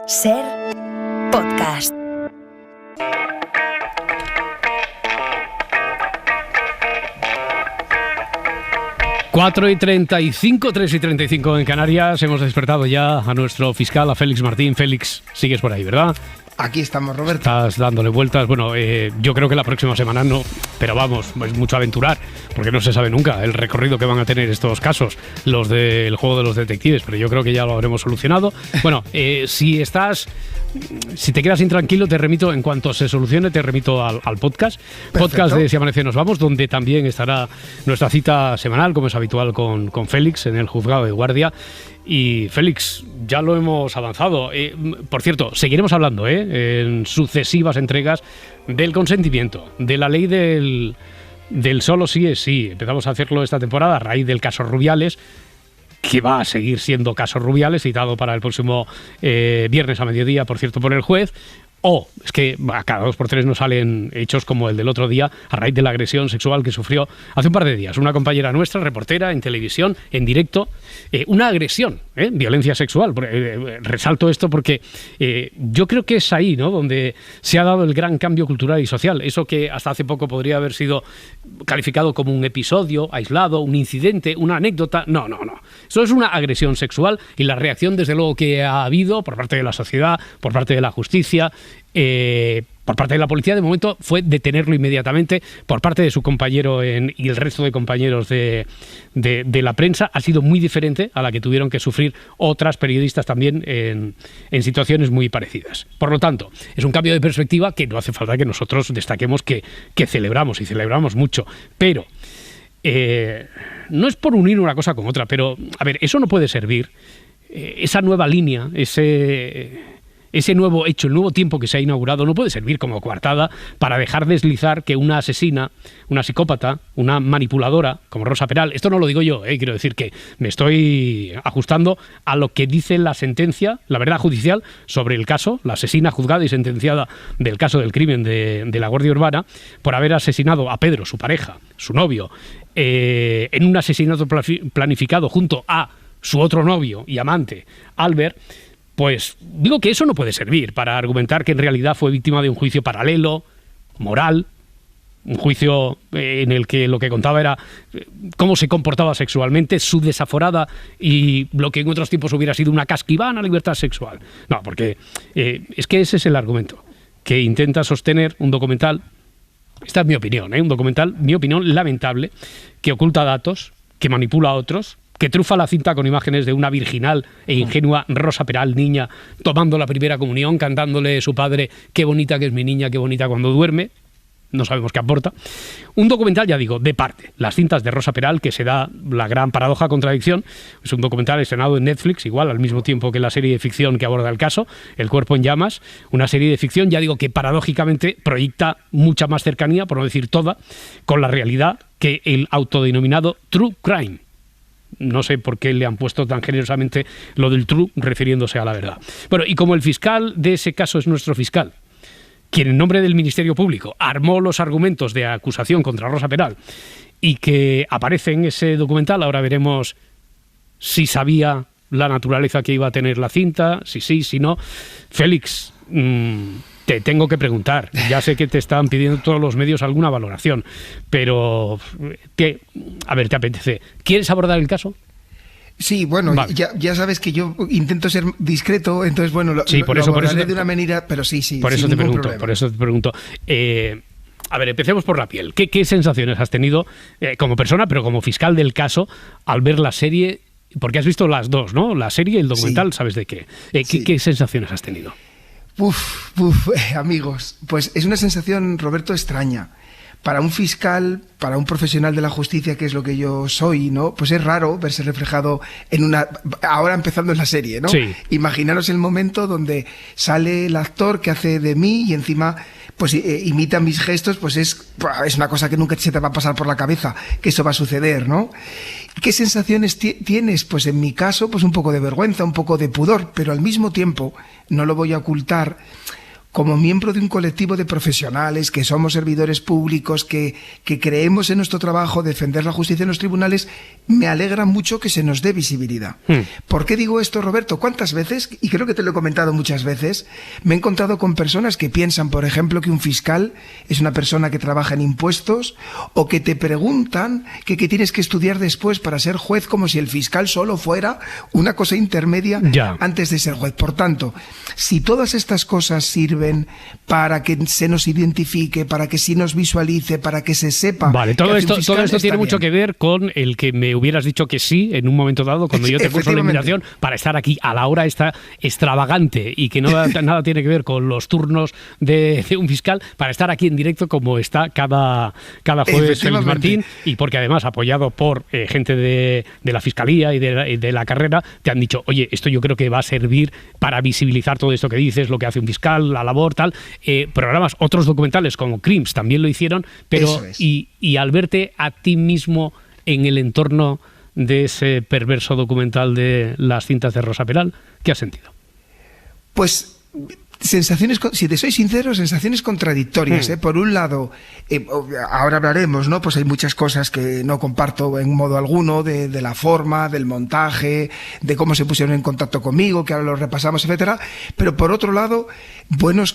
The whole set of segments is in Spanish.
Ser podcast. Cuatro y 35, 3 y 35 en Canarias. Hemos despertado ya a nuestro fiscal, a Félix Martín. Félix, sigues por ahí, ¿verdad? Aquí estamos, Roberto. Estás dándole vueltas. Bueno, yo creo que la próxima semana no, pero vamos, es mucho aventurar, porque no se sabe nunca el recorrido que van a tener estos casos, los del juego de los detectives, pero yo creo que ya lo habremos solucionado. Bueno, si te quedas intranquilo, te remito, en cuanto se solucione, te remito al podcast. Perfecto. Podcast de Si Amanece Nos Vamos, donde también estará nuestra cita semanal, como es habitual, con Félix en el juzgado de guardia. Y Félix, ya lo hemos avanzado. Por cierto, seguiremos hablando en sucesivas entregas del consentimiento, de la ley del solo sí es sí. Empezamos a hacerlo esta temporada a raíz del caso Rubiales, que va a seguir siendo caso Rubiales, citado para el próximo viernes a mediodía, por cierto, por el juez. Es que cada 2 por 3 nos salen hechos como el del otro día, a raíz de la agresión sexual que sufrió hace un par de días una compañera nuestra, reportera en televisión, en directo. Una agresión, violencia sexual. Resalto esto porque yo creo que es ahí, ¿no?, donde se ha dado el gran cambio cultural y social. Eso que hasta hace poco podría haber sido calificado como un episodio aislado, un incidente, una anécdota. No. Eso es una agresión sexual, y la reacción, desde luego, que ha habido por parte de la sociedad, por parte de la justicia, por parte de la policía, de momento, fue detenerlo inmediatamente. Por parte de su compañero y el resto de compañeros de la prensa, ha sido muy diferente a la que tuvieron que sufrir otras periodistas también en situaciones muy parecidas. Por lo tanto, es un cambio de perspectiva que no hace falta que nosotros destaquemos que celebramos, y celebramos mucho. Pero no es por unir una cosa con otra, pero, a ver, eso no puede servir. Esa nueva línea, ese nuevo hecho, el nuevo tiempo que se ha inaugurado, no puede servir como coartada para dejar deslizar que una asesina, una psicópata, una manipuladora como Rosa Peral, esto no lo digo yo, quiero decir que me estoy ajustando a lo que dice la sentencia, la verdad judicial sobre el caso, la asesina juzgada y sentenciada del caso del crimen de la Guardia Urbana, por haber asesinado a Pedro, su pareja, su novio, en un asesinato planificado junto a su otro novio y amante, Albert. Pues digo que eso no puede servir para argumentar que en realidad fue víctima de un juicio paralelo, moral, un juicio en el que lo que contaba era cómo se comportaba sexualmente, su desaforada y lo que en otros tiempos hubiera sido una casquivana libertad sexual. No, porque es que ese es el argumento que intenta sostener un documental. Esta es mi opinión, un documental, mi opinión, lamentable, que oculta datos, que manipula a otros, que trufa la cinta con imágenes de una virginal e ingenua Rosa Peral, niña, tomando la primera comunión, cantándole su padre: qué bonita que es mi niña, qué bonita cuando duerme. No sabemos qué aporta. Un documental, ya digo, de parte. Las cintas de Rosa Peral, que se da la gran paradoja, contradicción. Es un documental estrenado en Netflix, igual al mismo tiempo que la serie de ficción que aborda el caso, El cuerpo en llamas. Una serie de ficción, ya digo, que paradójicamente proyecta mucha más cercanía, por no decir toda, con la realidad que el autodenominado True Crime. No sé por qué le han puesto tan generosamente lo del true, refiriéndose a la verdad. Bueno, y como el fiscal de ese caso es nuestro fiscal, quien en nombre del Ministerio Público armó los argumentos de acusación contra Rosa Peral y que aparece en ese documental, ahora veremos si sabía la naturaleza que iba a tener la cinta, si sí, si no. Félix, te tengo que preguntar, ya sé que te están pidiendo todos los medios alguna valoración, pero ¿te apetece? ¿Quieres abordar el caso? Sí, bueno, vale. ya sabes que yo intento ser discreto, entonces bueno, lo abordaré de una manera, pero sí. Por eso te pregunto. A ver, empecemos por la piel. ¿Qué sensaciones has tenido como persona, pero como fiscal del caso, al ver la serie? Porque has visto las dos, ¿no? La serie y el documental, sí. ¿Sabes de qué? ¿Qué sensaciones has tenido? Amigos, pues es una sensación, Roberto, extraña. Para un fiscal, para un profesional de la justicia, que es lo que yo soy, ¿no? Pues es raro verse reflejado ahora empezando en la serie, ¿no? Sí. Imaginaros el momento donde sale el actor que hace de mí y encima pues imita mis gestos, pues es una cosa que nunca se te va a pasar por la cabeza, que eso va a suceder, ¿no? ¿Qué sensaciones tienes? Pues en mi caso, pues un poco de vergüenza, un poco de pudor, pero al mismo tiempo, no lo voy a ocultar, como miembro de un colectivo de profesionales, que somos servidores públicos, que creemos en nuestro trabajo, defender la justicia en los tribunales, me alegra mucho que se nos dé visibilidad. ¿Por qué digo esto, Roberto? ¿Cuántas veces, y creo que te lo he comentado muchas veces, me he encontrado con personas que piensan, por ejemplo, que un fiscal es una persona que trabaja en impuestos, o que te preguntan que tienes que estudiar después para ser juez, como si el fiscal solo fuera una cosa intermedia antes de ser juez. Por tanto, si todas estas cosas sirven para que se nos identifique, para que sí nos visualice, para que se sepa... Vale, todo esto tiene mucho que ver con el que me hubieras dicho que sí en un momento dado, cuando yo te puse la invitación para estar aquí a la hora esta extravagante y que nada tiene que ver con los turnos de un fiscal, para estar aquí en directo como está cada jueves Félix Martín, y porque además apoyado por gente de la Fiscalía y de la carrera, te han dicho, oye, esto yo creo que va a servir para visibilizar todo esto que dices, lo que hace un fiscal, la labor, tal. Programas, otros documentales como Crims también lo hicieron, pero y al verte a ti mismo en el entorno de ese perverso documental de las cintas de Rosa Peral, ¿qué has sentido? Pues sensaciones, si te soy sincero, sensaciones contradictorias. Por un lado, ahora hablaremos, ¿no? Pues hay muchas cosas que no comparto en modo alguno, de la forma, del montaje, de cómo se pusieron en contacto conmigo, que ahora lo repasamos, etcétera. Pero por otro lado, buenos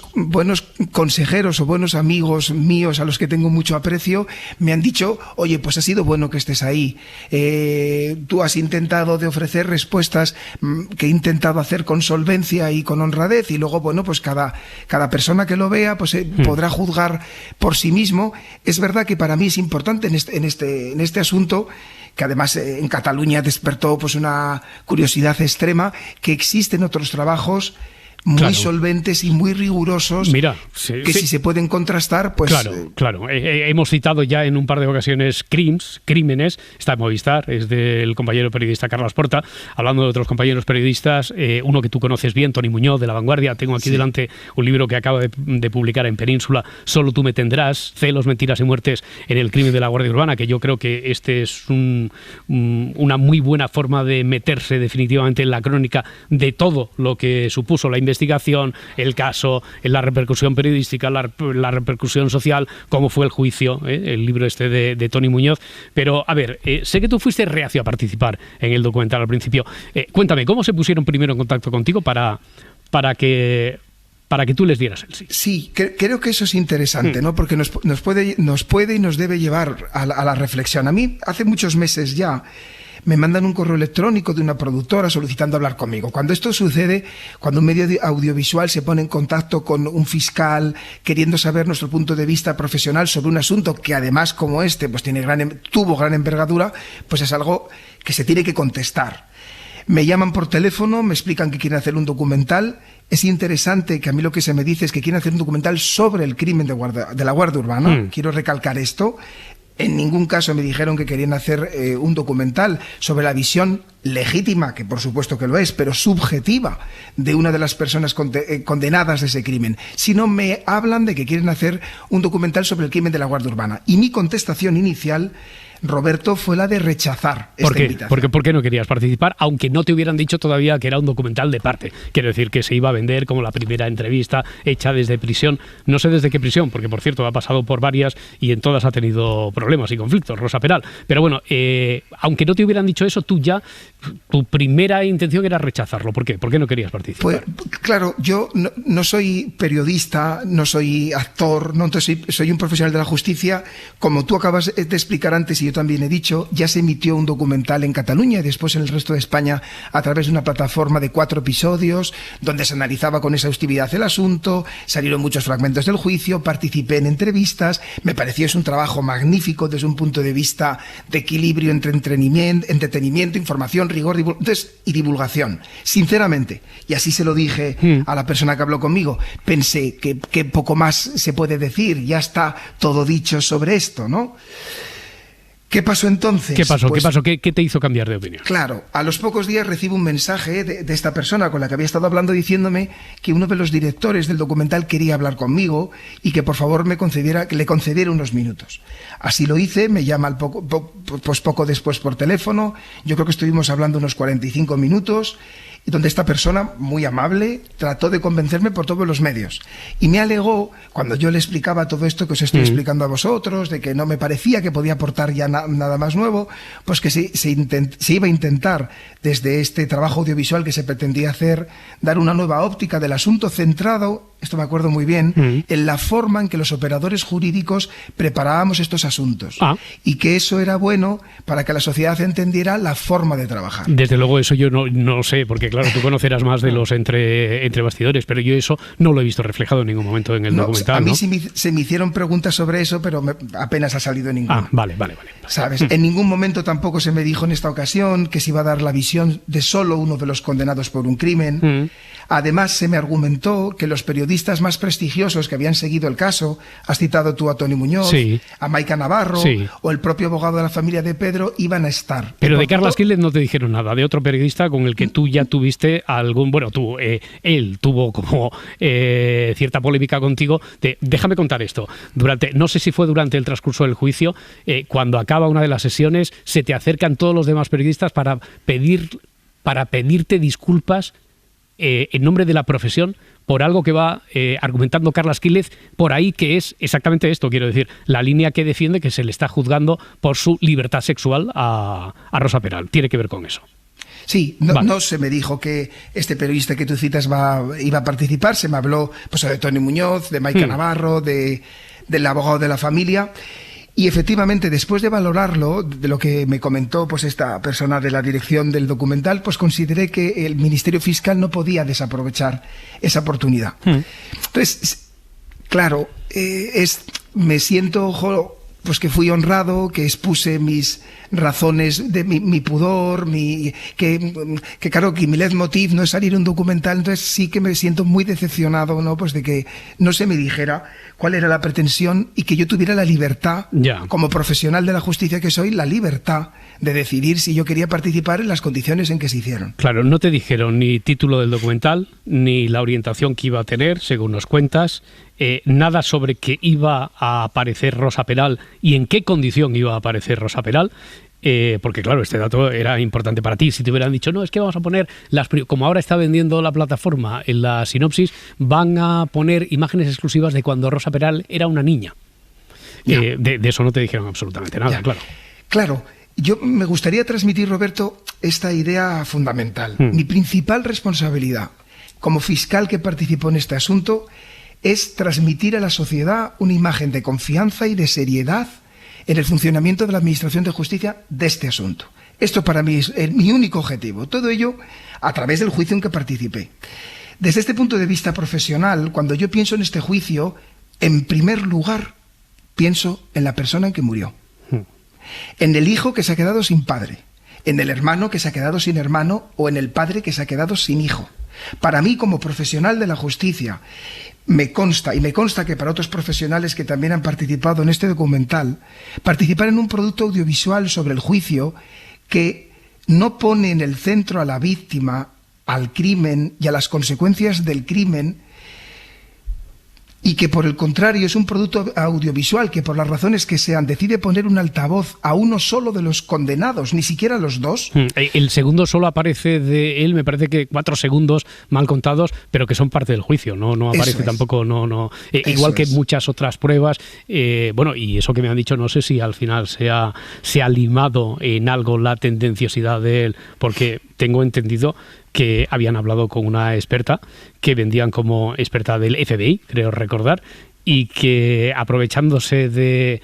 consejeros o buenos amigos míos a los que tengo mucho aprecio me han dicho, oye, pues ha sido bueno que estés ahí. Tú has intentado de ofrecer respuestas que he intentado hacer con solvencia y con honradez, y luego, bueno, pues cada persona que lo vea pues podrá juzgar por sí mismo. Es verdad que para mí es importante en este asunto, que además en Cataluña despertó pues una curiosidad extrema, que existen otros trabajos muy solventes y muy rigurosos, que si se pueden contrastar, pues... Claro. Hemos citado ya en un par de ocasiones Crímenes, está en Movistar, es del compañero periodista Carlos Porta, hablando de otros compañeros periodistas, uno que tú conoces bien, Toni Muñoz, de La Vanguardia. Tengo aquí delante un libro que acaba de publicar en Península, Solo tú me tendrás, celos, mentiras y muertes en el crimen de la Guardia Urbana, que yo creo que este es una muy buena forma de meterse definitivamente en la crónica de todo lo que supuso la investigación, el caso, la repercusión periodística, la repercusión social, cómo fue el juicio, el libro este de Toni Muñoz. Pero, a ver, sé que tú fuiste reacio a participar en el documental al principio. Cuéntame, ¿cómo se pusieron primero en contacto contigo para que tú les dieras el sí? Sí, creo que eso es interesante, ¿no? Porque nos puede y nos debe llevar a la reflexión. A mí, hace muchos meses ya, me mandan un correo electrónico de una productora solicitando hablar conmigo. Cuando esto sucede, cuando un medio audiovisual se pone en contacto con un fiscal queriendo saber nuestro punto de vista profesional sobre un asunto que además, como este, pues tuvo gran envergadura, pues es algo que se tiene que contestar. Me llaman por teléfono, me explican que quieren hacer un documental. Es interesante que a mí lo que se me dice es que quieren hacer un documental sobre el crimen de la Guardia Urbana. Quiero recalcar esto. En ningún caso me dijeron que querían hacer un documental sobre la visión legítima, que por supuesto que lo es, pero subjetiva, de una de las personas condenadas de ese crimen, sino me hablan de que quieren hacer un documental sobre el crimen de la Guardia Urbana. Y mi contestación inicial, Roberto, fue la de rechazar esta invitación. ¿Por qué no querías participar? Aunque no te hubieran dicho todavía que era un documental de parte. Quiero decir que se iba a vender como la primera entrevista hecha desde prisión. No sé desde qué prisión, porque por cierto ha pasado por varias y en todas ha tenido problemas y conflictos, Rosa Peral. Pero bueno, aunque no te hubieran dicho eso, tu primera intención era rechazarlo. ¿Por qué? ¿Por qué no querías participar? Pues, claro, yo no soy periodista, no soy actor, soy un profesional de la justicia. Como tú acabas de explicar antes, y yo también he dicho, ya se emitió un documental en Cataluña y después en el resto de España a través de una plataforma de 4 episodios donde se analizaba con exhaustividad el asunto, salieron muchos fragmentos del juicio, participé en entrevistas, me pareció es un trabajo magnífico desde un punto de vista de equilibrio entre entretenimiento, información, rigor y divulgación. Sinceramente, y así se lo dije a la persona que habló conmigo, pensé que poco más se puede decir, ya está todo dicho sobre esto, ¿no? ¿Qué pasó entonces? ¿Qué pasó? ¿Qué te hizo cambiar de opinión? Claro, a los pocos días recibo un mensaje de esta persona con la que había estado hablando diciéndome que uno de los directores del documental quería hablar conmigo y que por favor le concediera unos minutos. Así lo hice, me llama poco después por teléfono, yo creo que estuvimos hablando unos 45 minutos donde esta persona, muy amable, trató de convencerme por todos los medios. Y me alegó, cuando yo le explicaba todo esto que os estoy explicando a vosotros, de que no me parecía que podía aportar ya nada más nuevo, pues que se iba a intentar, desde este trabajo audiovisual que se pretendía hacer, dar una nueva óptica del asunto centrado, esto me acuerdo muy bien, en la forma en que los operadores jurídicos preparábamos estos asuntos. Y que eso era bueno para que la sociedad entendiera la forma de trabajar. Desde luego eso yo no sé, porque claro, tú conocerás más de los entre bastidores, pero yo eso no lo he visto reflejado en ningún momento en el documental. A mí se me hicieron preguntas sobre eso, pero apenas ha salido ninguna. Vale. ¿Sabes? En ningún momento tampoco se me dijo en esta ocasión que se iba a dar la visión de solo uno de los condenados por un crimen. Además, se me argumentó que los periodistas más prestigiosos que habían seguido el caso, has citado tú a Toni Muñoz, a Maica Navarro, o el propio abogado de la familia de Pedro, iban a estar. Pero de Carla Esquílez no te dijeron nada, de otro periodista con el que tú ya tuviste algún... Bueno, él tuvo como cierta polémica contigo. Déjame contar esto. No sé si fue durante el transcurso del juicio, cuando acaba una de las sesiones, se te acercan todos los demás periodistas para pedirte disculpas en nombre de la profesión por algo que va argumentando Carla Esquílez por ahí, que es exactamente esto, quiero decir, la línea que defiende, que se le está juzgando por su libertad sexual a Rosa Peral. Tiene que ver con eso. Sí, no se me dijo que este periodista que tú citas iba a participar, se me habló pues de Toni Muñoz, de Maica Navarro, del abogado de la familia. Y efectivamente, después de valorarlo, de lo que me comentó pues esta persona de la dirección del documental, pues consideré que el Ministerio Fiscal no podía desaprovechar esa oportunidad. Entonces, claro, me siento pues que fui honrado, que expuse mis razones de mi pudor, que claro, que mi leitmotiv no es salir un documental, entonces sí que me siento muy decepcionado, ¿no? Pues de que no se me dijera cuál era la pretensión y que yo tuviera la libertad, como profesional de la justicia que soy, la libertad de decidir si yo quería participar en las condiciones en que se hicieron. Claro, no te dijeron ni título del documental, ni la orientación que iba a tener, según nos cuentas, nada sobre que iba a aparecer Rosa Peral y en qué condición iba a aparecer Rosa Peral. Porque claro, este dato era importante para ti. Si te hubieran dicho, no, es que vamos a poner como ahora está vendiendo la plataforma en la sinopsis, van a poner imágenes exclusivas de cuando Rosa Peral era una niña. De eso no te dijeron absolutamente nada, Claro, yo me gustaría transmitir, Roberto, esta idea fundamental. Mi principal responsabilidad como fiscal que participó en este asunto es transmitir a la sociedad una imagen de confianza y de seriedad en el funcionamiento de la Administración de Justicia de este asunto. Esto para mí es mi único objetivo. Todo ello a través del juicio en que participé. Desde este punto de vista profesional, cuando yo pienso en este juicio, en primer lugar pienso en la persona en que murió. En el hijo que se ha quedado sin padre, en el hermano que se ha quedado sin hermano o en el padre que se ha quedado sin hijo. Para mí, como profesional de la justicia, me consta que para otros profesionales que también han participado en este documental, participar en un producto audiovisual sobre el juicio que no pone en el centro a la víctima, al crimen y a las consecuencias del crimen, y que por el contrario es un producto audiovisual que por las razones que sean decide poner un altavoz a uno solo de los condenados, ni siquiera a los dos. El segundo solo aparece de él, me parece que 4 segundos mal contados, pero que son parte del juicio, no aparece tampoco, igual que muchas otras pruebas. Y eso que me han dicho, no sé si al final se ha limado en algo la tendenciosidad de él, porque tengo entendido que habían hablado con una experta que vendían como experta del FBI, creo recordar, y que aprovechándose de,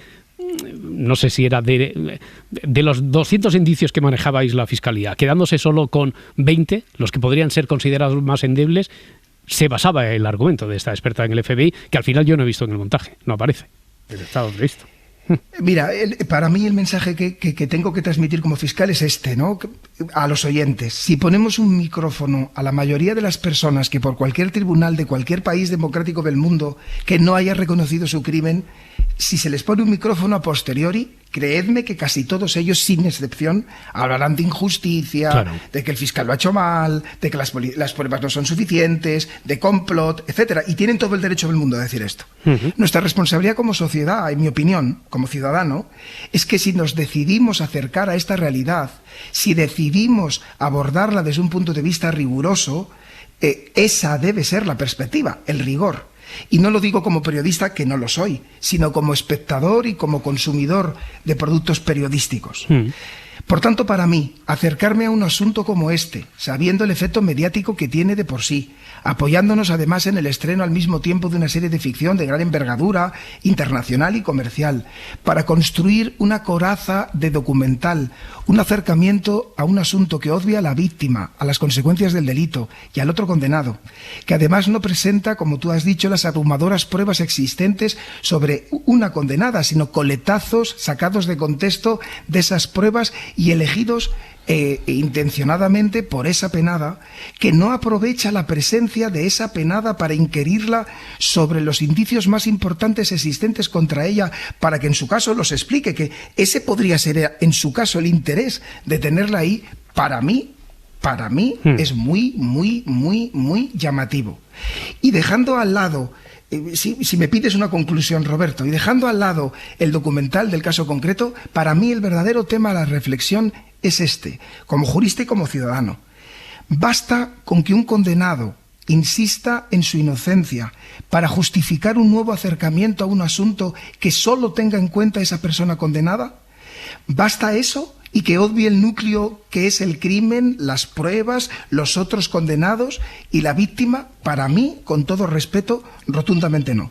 no sé si era de los 200 indicios que manejabais la Fiscalía, quedándose solo con 20, los que podrían ser considerados más endebles, se basaba el argumento de esta experta en el FBI, que al final yo no he visto en el montaje, no aparece, pero está donde he visto. Mira, para mí el mensaje que tengo que transmitir como fiscal es este, ¿no? A los oyentes. Si ponemos un micrófono a la mayoría de las personas que por cualquier tribunal de cualquier país democrático del mundo que no haya reconocido su crimen, si se les pone un micrófono a posteriori, creedme que casi todos ellos, sin excepción, hablarán de injusticia, claro, de que el fiscal lo ha hecho mal, de que las pruebas no son suficientes, de complot, etcétera. Y tienen todo el derecho del mundo a decir esto. Nuestra responsabilidad como sociedad, en mi opinión, como ciudadano, es que si nos decidimos acercar a esta realidad, si decidimos abordarla desde un punto de vista riguroso, esa debe ser la perspectiva, el rigor. Y no lo digo como periodista, que no lo soy, sino como espectador y como consumidor de productos periodísticos. Por tanto, para mí, acercarme a un asunto como este, sabiendo el efecto mediático que tiene de por sí, apoyándonos además en el estreno al mismo tiempo de una serie de ficción de gran envergadura, internacional y comercial, para construir una coraza de documental, un acercamiento a un asunto que obvia a la víctima, a las consecuencias del delito y al otro condenado, que además no presenta, como tú has dicho, las abrumadoras pruebas existentes sobre una condenada, sino coletazos sacados de contexto de esas pruebas y elegidos intencionadamente por esa penada, que no aprovecha la presencia de esa penada para inquirirla sobre los indicios más importantes existentes contra ella, para que en su caso los explique, que ese podría ser en su caso el interés de tenerla ahí. Para mí es muy llamativo. Y dejando al lado, si me pides una conclusión, Roberto, y dejando al lado el documental del caso concreto, para mí el verdadero tema de la reflexión es este, como jurista y como ciudadano. Basta con que un condenado insista en su inocencia para justificar un nuevo acercamiento a un asunto que solo tenga en cuenta esa persona condenada. ¿Basta eso? Y que obvie el núcleo que es el crimen, las pruebas, los otros condenados y la víctima. Para mí, con todo respeto, rotundamente no.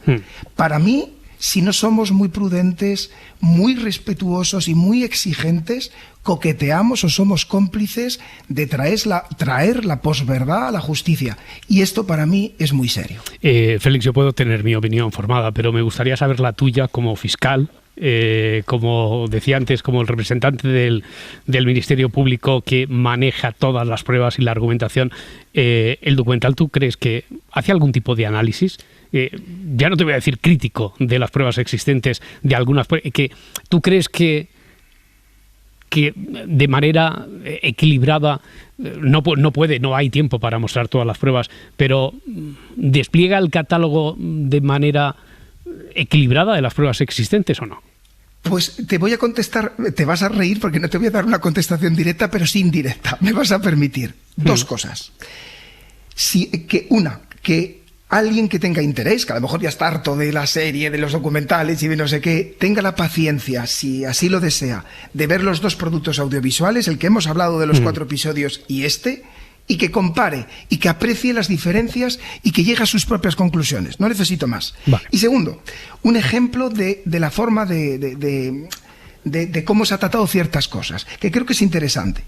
Para mí, si no somos muy prudentes, muy respetuosos y muy exigentes, coqueteamos o somos cómplices de traer la posverdad a la justicia. Y esto para mí es muy serio. Félix, yo puedo tener mi opinión formada, pero me gustaría saber la tuya como fiscal. Como decía antes, como el representante del Ministerio Público que maneja todas las pruebas y la argumentación, el documental, ¿tú crees que hace algún tipo de análisis? Ya no te voy a decir crítico de las pruebas existentes, de algunas pruebas, que ¿tú crees que de manera equilibrada, no hay tiempo para mostrar todas las pruebas, pero despliega el catálogo de manera equilibrada de las pruebas existentes o no? Pues te voy a contestar, te vas a reír porque no te voy a dar una contestación directa, pero sí indirecta. Me vas a permitir dos cosas. Que alguien que tenga interés, que a lo mejor ya está harto de la serie, de los documentales y de no sé qué, tenga la paciencia, si así lo desea, de ver los dos productos audiovisuales, el que hemos hablado de los 4 episodios y que compare y que aprecie las diferencias y que llegue a sus propias conclusiones. No necesito más. Vale. Y segundo, un ejemplo de la forma de cómo se ha tratado ciertas cosas, que creo que es interesante.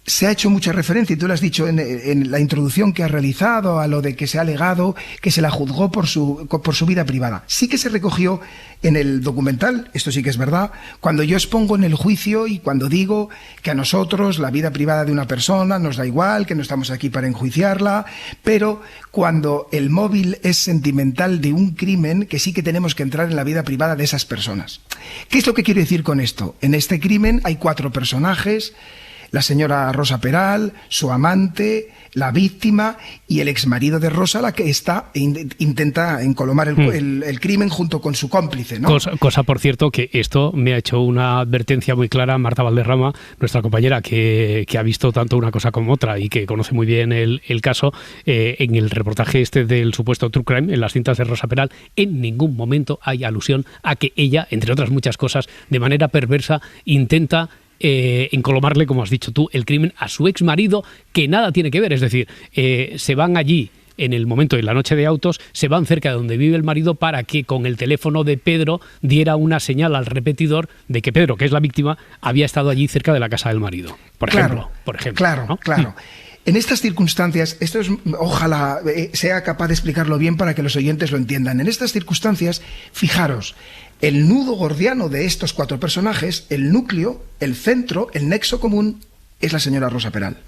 Se ha hecho mucha referencia, y tú lo has dicho en la introducción que has realizado, a lo de que se ha alegado que se la juzgó por su vida privada. Sí que se recogió en el documental, esto sí que es verdad, cuando yo expongo en el juicio y cuando digo que a nosotros la vida privada de una persona nos da igual, que no estamos aquí para enjuiciarla, pero cuando el móvil es sentimental de un crimen, que sí que tenemos que entrar en la vida privada de esas personas. ¿Qué es lo que quiero decir con esto? En este crimen hay 4 personajes: la señora Rosa Peral, su amante, la víctima y el exmarido de Rosa, la que intenta encolomar el crimen junto con su cómplice, ¿no? Cosa, por cierto, que esto me ha hecho una advertencia muy clara Marta Valderrama, nuestra compañera, que ha visto tanto una cosa como otra y que conoce muy bien el caso. En el reportaje del supuesto True Crime, en las cintas de Rosa Peral, en ningún momento hay alusión a que ella, entre otras muchas cosas, de manera perversa intenta encolomarle, como has dicho tú, el crimen a su ex marido, que nada tiene que ver. Es decir, se van allí en el momento de la noche de autos, se van cerca de donde vive el marido para que con el teléfono de Pedro diera una señal al repetidor de que Pedro, que es la víctima, había estado allí cerca de la casa del marido, por ejemplo. Claro, ¿no? Claro. En estas circunstancias, ojalá sea capaz de explicarlo bien para que los oyentes lo entiendan. En estas circunstancias, fijaros, el nudo gordiano de estos 4 personajes, el núcleo, el centro, el nexo común, es la señora Rosa Peral.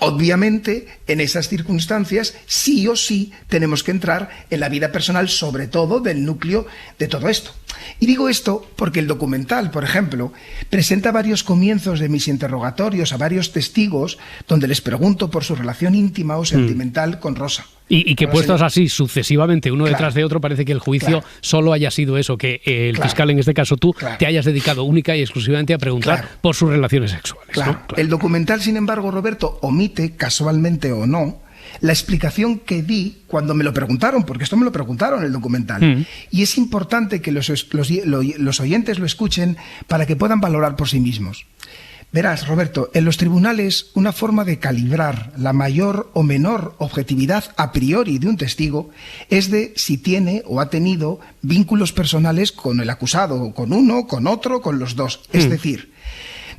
Obviamente, en esas circunstancias, sí o sí tenemos que entrar en la vida personal, sobre todo del núcleo de todo esto. Y digo esto porque el documental, por ejemplo, presenta varios comienzos de mis interrogatorios a varios testigos donde les pregunto por su relación íntima o sentimental con Rosa. Y que puestos así sucesivamente, uno detrás de otro, parece que el juicio solo haya sido eso, que el fiscal, en este caso tú, te hayas dedicado única y exclusivamente a preguntar por sus relaciones sexuales. ¿no? El documental, sin embargo, Roberto, omite, casualmente o no, la explicación que di cuando me lo preguntaron, porque esto me lo preguntaron en el documental. Y es importante que los oyentes lo escuchen para que puedan valorar por sí mismos. Verás, Roberto, en los tribunales una forma de calibrar la mayor o menor objetividad a priori de un testigo es de si tiene o ha tenido vínculos personales con el acusado, con uno, con otro, con los dos. Es decir,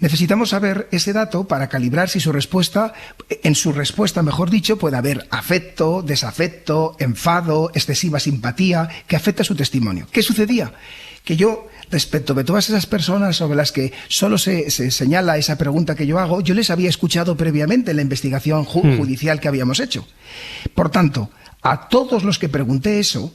necesitamos saber ese dato para calibrar si en su respuesta, mejor dicho, puede haber afecto, desafecto, enfado, excesiva simpatía, que afecta su testimonio. ¿Qué sucedía? Que yo, respecto de todas esas personas sobre las que solo se señala esa pregunta que yo hago, yo les había escuchado previamente en la investigación judicial que habíamos hecho. Por tanto, a todos los que pregunté eso,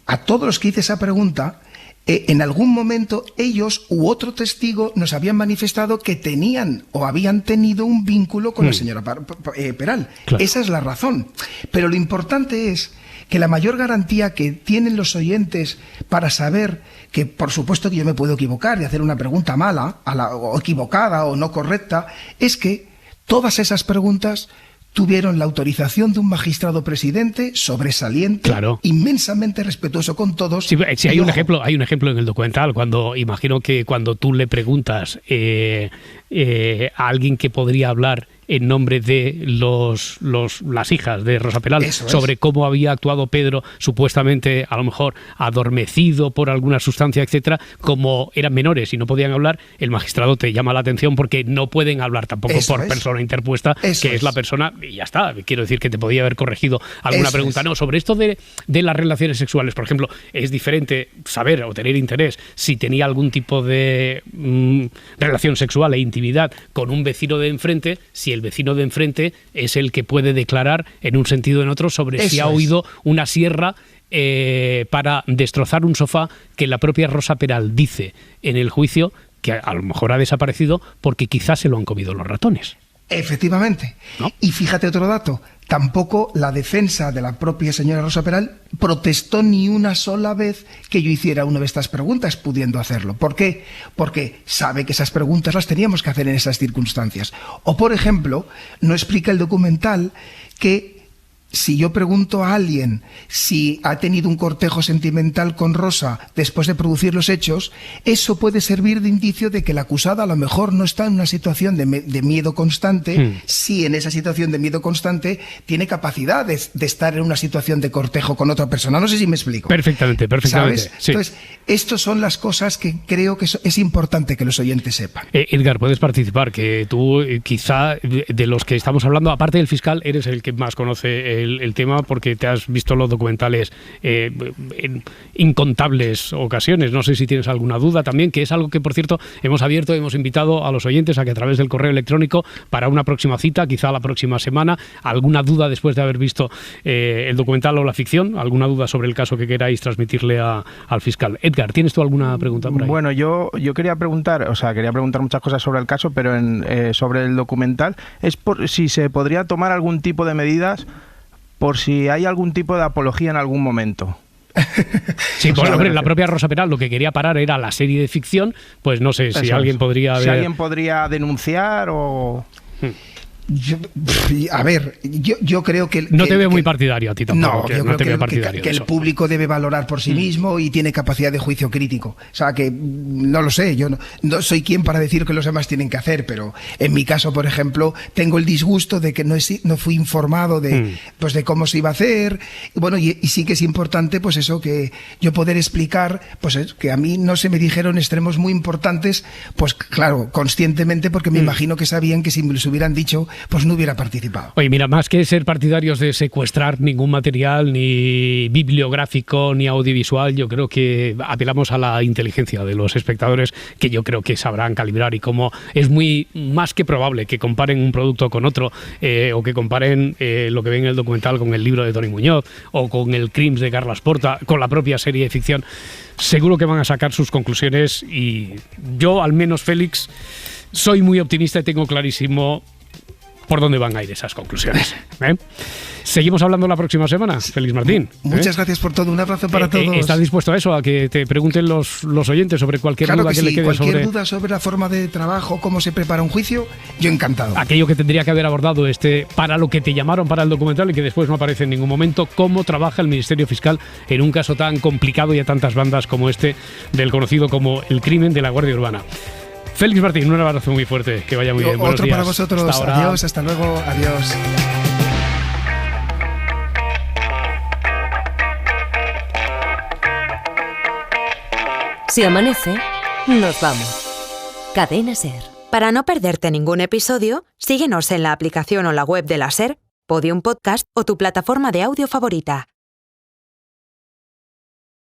a todos los que hice esa pregunta, en algún momento ellos u otro testigo nos habían manifestado que tenían o habían tenido un vínculo con la señora Peral. Claro. Esa es la razón. Pero lo importante es que la mayor garantía que tienen los oyentes para saber que, por supuesto, que yo me puedo equivocar y hacer una pregunta mala, o equivocada o no correcta, es que todas esas preguntas tuvieron la autorización de un magistrado presidente sobresaliente, inmensamente respetuoso con todos. Sí, hay un ejemplo en el documental, imagino que cuando tú le preguntas a alguien que podría hablar en nombre de las hijas de Rosa Peral, sobre cómo había actuado Pedro, supuestamente a lo mejor adormecido por alguna sustancia, etcétera, como eran menores y no podían hablar, el magistrado te llama la atención porque no pueden hablar tampoco por persona interpuesta, que es la persona, y ya está. Quiero decir que te podía haber corregido alguna pregunta. No, sobre esto de las relaciones sexuales, por ejemplo, es diferente saber o tener interés si tenía algún tipo de relación sexual e intimidad con un vecino de enfrente, si el vecino de enfrente es el que puede declarar en un sentido o en otro sobre si ha oído una sierra para destrozar un sofá, que la propia Rosa Peral dice en el juicio que a lo mejor ha desaparecido porque quizás se lo han comido los ratones. Efectivamente. ¿No? Y fíjate otro dato. Tampoco la defensa de la propia señora Rosa Peral protestó ni una sola vez que yo hiciera una de estas preguntas, pudiendo hacerlo. ¿Por qué? Porque sabe que esas preguntas las teníamos que hacer en esas circunstancias. O, por ejemplo, no explica el documental que si yo pregunto a alguien si ha tenido un cortejo sentimental con Rosa después de producir los hechos, eso puede servir de indicio de que la acusada a lo mejor no está en una situación de miedo constante, si en esa situación de miedo constante tiene capacidad de estar en una situación de cortejo con otra persona. No sé si me explico. Perfectamente. ¿Sabes? Sí. Entonces, estas son las cosas que creo que es importante que los oyentes sepan. Edgar, puedes participar, que tú quizá de los que estamos hablando, aparte del fiscal, eres el que más conoce el tema, porque te has visto los documentales en incontables ocasiones. No sé si tienes alguna duda también, que es algo que, por cierto, hemos invitado a los oyentes a que a través del correo electrónico, para una próxima cita, quizá la próxima semana, alguna duda después de haber visto el documental o la ficción, alguna duda sobre el caso que queráis transmitirle al fiscal. Edgar, ¿tienes tú alguna pregunta por ahí? Bueno, yo quería preguntar muchas cosas sobre el caso, pero sobre el documental, es por si se podría tomar algún tipo de medidas por si hay algún tipo de apología en algún momento. Sí, pues hombre, la propia Rosa Peral lo que quería parar era la serie de ficción, pues no sé si alguien podría Si alguien podría denunciar o... Yo creo que... No te veo muy partidario a ti tampoco. No, yo creo que el público debe valorar por sí mismo y tiene capacidad de juicio crítico. O sea, que no lo sé, yo no soy quien para decir que los demás tienen que hacer, pero en mi caso, por ejemplo, tengo el disgusto de que no fui informado de cómo se iba a hacer. Y bueno, y sí que es importante, pues eso, que yo poder explicar, pues que a mí no se me dijeron extremos muy importantes, pues claro, conscientemente, porque me imagino que sabían que si me los hubieran dicho, pues no hubiera participado. Oye, mira, más que ser partidarios de secuestrar ningún material, ni bibliográfico, ni audiovisual, yo creo que apelamos a la inteligencia de los espectadores, que yo creo que sabrán calibrar, y como es muy más que probable que comparen un producto con otro, o que comparen lo que ven en el documental con el libro de Toni Muñoz, o con el Crims de Carles Porta, con la propia serie de ficción, seguro que van a sacar sus conclusiones, y yo, al menos, Félix, soy muy optimista y tengo clarísimo por dónde van a ir esas conclusiones. Seguimos hablando la próxima semana, Félix Martín. Muchas gracias por todo, un abrazo para todos. ¿Estás dispuesto a eso, a que te pregunten los oyentes sobre cualquier duda que le quede cualquier duda sobre la forma de trabajo, cómo se prepara un juicio? Yo encantado. Aquello que tendría que haber abordado para lo que te llamaron para el documental y que después no aparece en ningún momento, cómo trabaja el Ministerio Fiscal en un caso tan complicado y a tantas bandas como este, del conocido como el crimen de la Guardia Urbana. Félix Martín, un abrazo muy fuerte, que vaya muy bien. Otro para vosotros, adiós, hasta luego, adiós. Si amanece, nos vamos. Cadena SER. Para no perderte ningún episodio, síguenos en la aplicación o la web de la SER, Podium Podcast o tu plataforma de audio favorita.